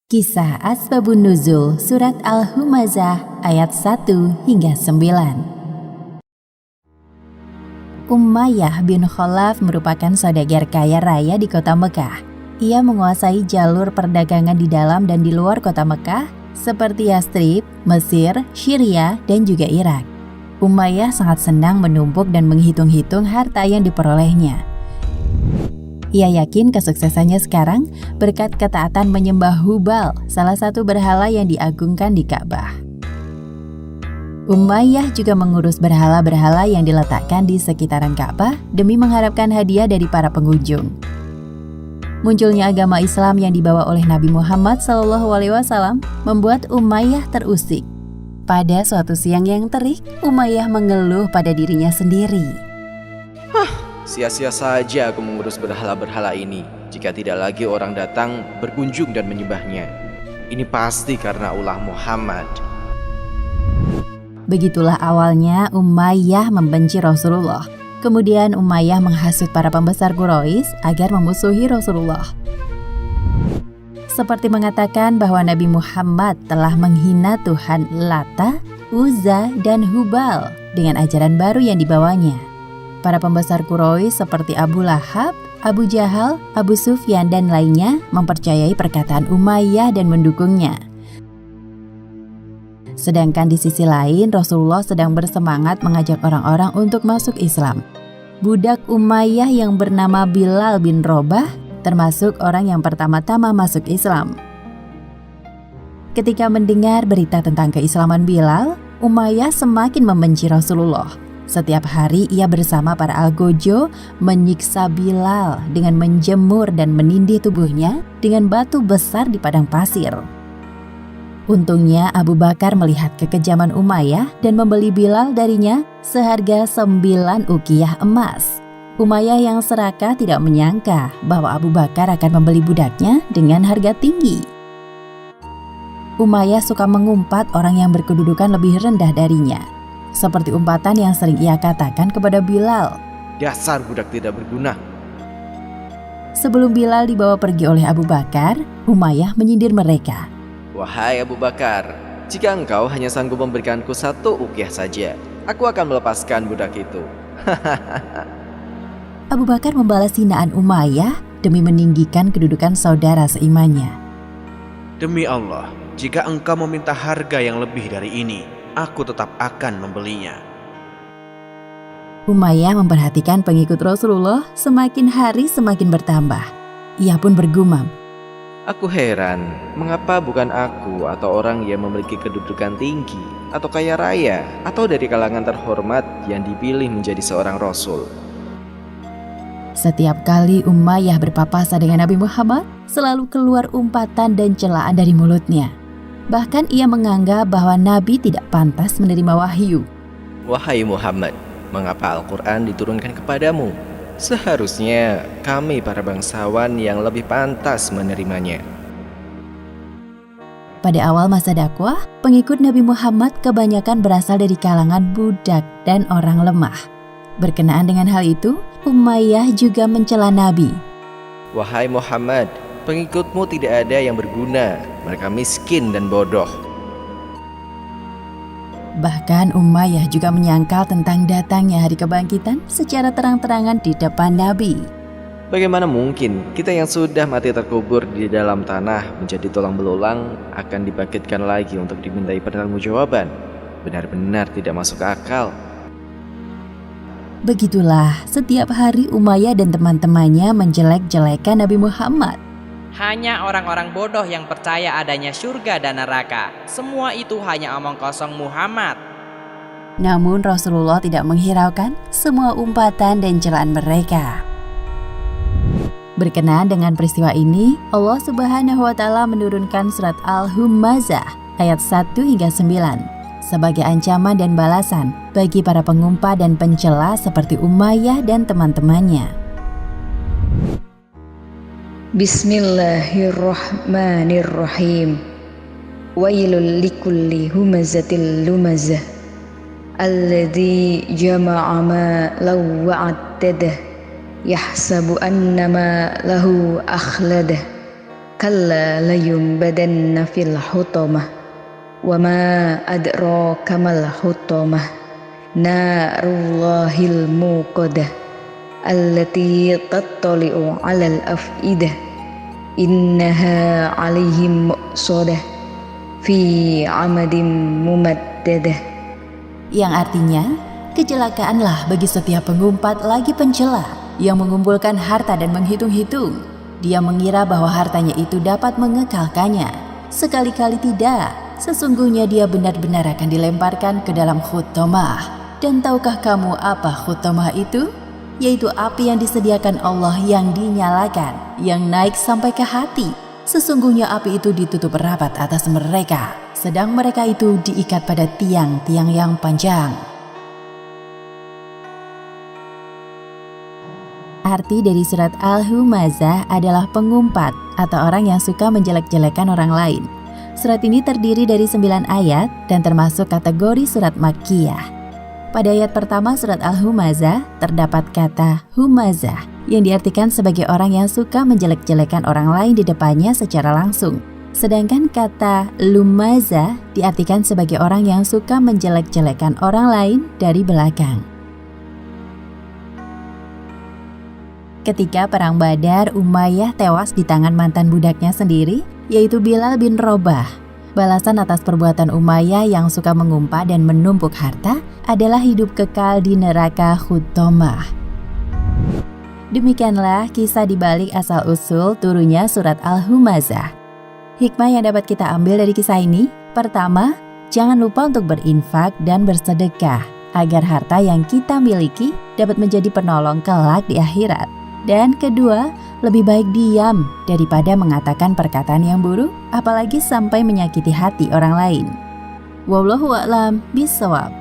Kisah Asbabun Nuzul Surat Al-Humazah ayat 1 hingga 9. Umayyah bin Khalaf merupakan saudagar kaya raya di kota Mekah. Ia menguasai jalur perdagangan di dalam dan di luar kota Mekah seperti Yastrib, Mesir, Syria, dan juga Irak. Umayyah sangat senang menumpuk dan menghitung-hitung harta yang diperolehnya. Ia yakin kesuksesannya sekarang berkat ketaatan menyembah Hubal, salah satu berhala yang diagungkan di Ka'bah. Umayyah juga mengurus berhala-berhala yang diletakkan di sekitaran Ka'bah demi mengharapkan hadiah dari para pengunjung. Munculnya agama Islam yang dibawa oleh Nabi Muhammad SAW membuat Umayyah terusik. Pada suatu siang yang terik, Umayyah mengeluh pada dirinya sendiri. Sia-sia saja aku mengurus berhala-berhala ini jika tidak lagi orang datang berkunjung dan menyembahnya. Ini pasti karena ulah Muhammad. Begitulah awalnya Umayyah membenci Rasulullah. Kemudian Umayyah menghasut para pembesar Quraisy agar memusuhi Rasulullah. Seperti mengatakan bahwa Nabi Muhammad telah menghina Tuhan Lata, Uzza, dan Hubal dengan ajaran baru yang dibawanya. Para pembesar Quraisy seperti Abu Lahab, Abu Jahal, Abu Sufyan, dan lainnya mempercayai perkataan Umayyah dan mendukungnya. Sedangkan di sisi lain, Rasulullah sedang bersemangat mengajak orang-orang untuk masuk Islam. Budak Umayyah yang bernama Bilal bin Robah termasuk orang yang pertama-tama masuk Islam. Ketika mendengar berita tentang keislaman Bilal, Umayyah semakin membenci Rasulullah. Setiap hari ia bersama para algojo menyiksa Bilal dengan menjemur dan menindih tubuhnya dengan batu besar di padang pasir. Untungnya Abu Bakar melihat kekejaman Umayyah dan membeli Bilal darinya seharga 9 ukiyah emas. Umayyah yang serakah tidak menyangka bahwa Abu Bakar akan membeli budaknya dengan harga tinggi. Umayyah suka mengumpat orang yang berkedudukan lebih rendah darinya. Seperti umpatan yang sering ia katakan kepada Bilal. Dasar budak tidak berguna. Sebelum Bilal dibawa pergi oleh Abu Bakar, Umayyah menyindir mereka. Wahai Abu Bakar, jika engkau hanya sanggup memberikanku 1 ukiyah saja, aku akan melepaskan budak itu. Abu Bakar membalas hinaan Umayyah demi meninggikan kedudukan saudara seimannya. Demi Allah, jika engkau meminta harga yang lebih dari ini, aku tetap akan membelinya. Umayyah memperhatikan pengikut Rasulullah semakin hari semakin bertambah. Ia pun bergumam. Aku heran, mengapa bukan aku atau orang yang memiliki kedudukan tinggi atau kaya raya atau dari kalangan terhormat yang dipilih menjadi seorang Rasul. Setiap kali Umayyah berpapasan dengan Nabi Muhammad, selalu keluar umpatan dan celaan dari mulutnya. Bahkan ia menganggap bahwa Nabi tidak pantas menerima wahyu. Wahai Muhammad, mengapa Al-Quran diturunkan kepadamu? Seharusnya kami para bangsawan yang lebih pantas menerimanya. Pada awal masa dakwah, pengikut Nabi Muhammad kebanyakan berasal dari kalangan budak dan orang lemah. Berkenaan dengan hal itu, Umayyah juga mencela Nabi. Wahai Muhammad, pengikutmu tidak ada yang berguna, mereka miskin dan bodoh. Bahkan Umayyah juga menyangkal tentang datangnya hari kebangkitan secara terang-terangan di depan Nabi. Bagaimana mungkin kita yang sudah mati terkubur di dalam tanah menjadi tulang belulang akan dibangkitkan lagi untuk dimintai pertanggungjawaban? Benar-benar tidak masuk akal. Begitulah setiap hari Umayyah dan teman-temannya menjelek-jelekan Nabi Muhammad. Hanya orang-orang bodoh yang percaya adanya surga dan neraka. Semua itu hanya omong kosong Muhammad. Namun Rasulullah tidak menghiraukan semua umpatan dan celaan mereka. Berkenaan dengan peristiwa ini, Allah Subhanahu wa Ta'ala menurunkan surat Al-Humazah ayat 1 hingga 9 sebagai ancaman dan balasan bagi para pengumpat dan pencela seperti Umayyah dan teman-temannya. Bismillahirrahmanirrahim. Wailul likulli humazatil lumazah alladzi jama'a malan wa'addadah yahsabu annama lahu akhladah kalla layumbadanna fil hutamah wa ma adraka mal hutamah narullahil muqadah allati tattali'u 'alal afidah innaha 'alaihim muqsadah fi 'amadin mumaddadah. Yang artinya, kecelakaanlah bagi setiap pengumpat lagi pencela yang mengumpulkan harta dan menghitung-hitung. Dia mengira bahwa hartanya itu dapat mengekalkannya. Sekali-kali tidak, sesungguhnya dia benar-benar akan dilemparkan ke dalam hutamah. Dan tahukah kamu apa hutamah itu? Yaitu api yang disediakan Allah yang dinyalakan, yang naik sampai ke hati. Sesungguhnya api itu ditutup rapat atas mereka, sedang mereka itu diikat pada tiang-tiang yang panjang. Arti dari surat Al-Humazah adalah pengumpat atau orang yang suka menjelek-jelekan orang lain. Surat ini terdiri dari 9 ayat dan termasuk kategori surat Makkiyah. Pada ayat pertama surat Al-Humazah terdapat kata humazah yang diartikan sebagai orang yang suka menjelek-jelekan orang lain di depannya secara langsung. Sedangkan kata lumazah diartikan sebagai orang yang suka menjelek-jelekan orang lain dari belakang. Ketika perang Badar, Umayyah tewas di tangan mantan budaknya sendiri, yaitu Bilal bin Robah. Balasan atas perbuatan Umayyah yang suka mengumpat dan menumpuk harta adalah hidup kekal di neraka Hutamah. Demikianlah kisah dibalik asal-usul turunnya surat Al-Humazah. Hikmah yang dapat kita ambil dari kisah ini, pertama, jangan lupa untuk berinfak dan bersedekah, agar harta yang kita miliki dapat menjadi penolong kelak di akhirat. Dan kedua, lebih baik diam daripada mengatakan perkataan yang buruk, apalagi sampai menyakiti hati orang lain. Wallahu a'lam bishawab.